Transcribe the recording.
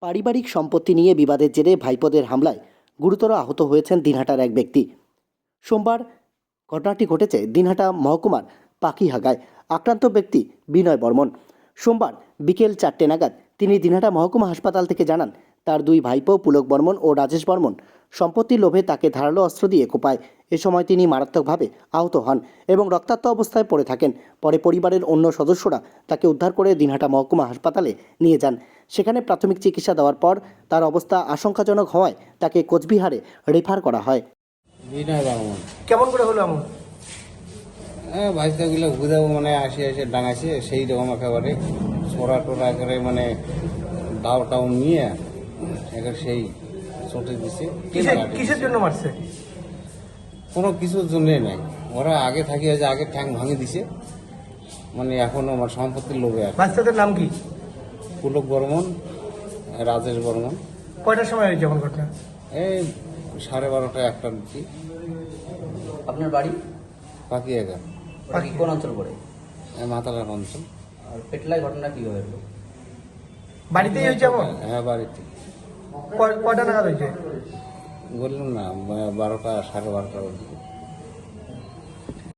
পারিবারিক সম্পত্তি নিয়ে বিবাদের জেরে ভাইপোদের হামলায় গুরুতর আহত হয়েছেন দিনহাটার এক ব্যক্তি। সোমবার ঘটনাটি ঘটেছে দিনহাটা মহকুমার পাখিহাগায়। আক্রান্ত ব্যক্তি বিনয় বর্মন। সোমবার বিকেল 4টে নাগাদ তিনি দিনহাটা মহকুমা হাসপাতাল থেকে জানান, তার দুই ভাইপো পুলক বর্মন ও রাজেশ বর্মন সম্পত্তির লোভে তাকে ধারালো অস্ত্র দিয়ে কোপায়। এ সময় তিনি মারাত্মকভাবে আহত হন এবং রক্তাক্ত অবস্থায় পড়ে থাকেন। পরে পরিবারের অন্য সদস্যরা তাকে উদ্ধার করে দিনহাটা মহকুমা হাসপাতালে নিয়ে যান। সেখানে প্রাথমিক চিকিৎসা দেওয়ার পর তার অবস্থা আশঙ্কাজনক হওয়ায় তাকে কোচবিহারে রেফার করা হয়। বিনয় বর্মন। কেমন করে হলো এমন? ভাইটাগুলো ঘুরেও মানে আসে ডাঙাইছে সেই রকম একেবারে ছোড়া টোড়া করে মানে দাও টাও নিয়ে এবার সেই চটে দিছে। কিসের জন্য মারছে? কোনো কিছুর জন্যই নাই, ওরা আগে থাকি যে আগে ঠ্যাং ভাঙে দিছে, মানে এখন আমার সম্পত্তির লোভে আছে। বাচ্চাদের নাম কি? পুলক বর্মন, রাজেশ বর্মন। কয়টার সময় হয়েছে এমন ঘটনা? এই 12:30 1টার দিকে। আপনার বাড়ি পাখি একা বাড়ি কোন অঞ্চল পড়ে? মাতালার অঞ্চল। আর পেটলাই ঘটনা কিভাবে হলো? বাড়িতেই হয়েছে এমন? হ্যাঁ, বাড়িতে। কয়টা নাগাদ হয়েছে? বললাম না, 12টা 12:30 দিকে।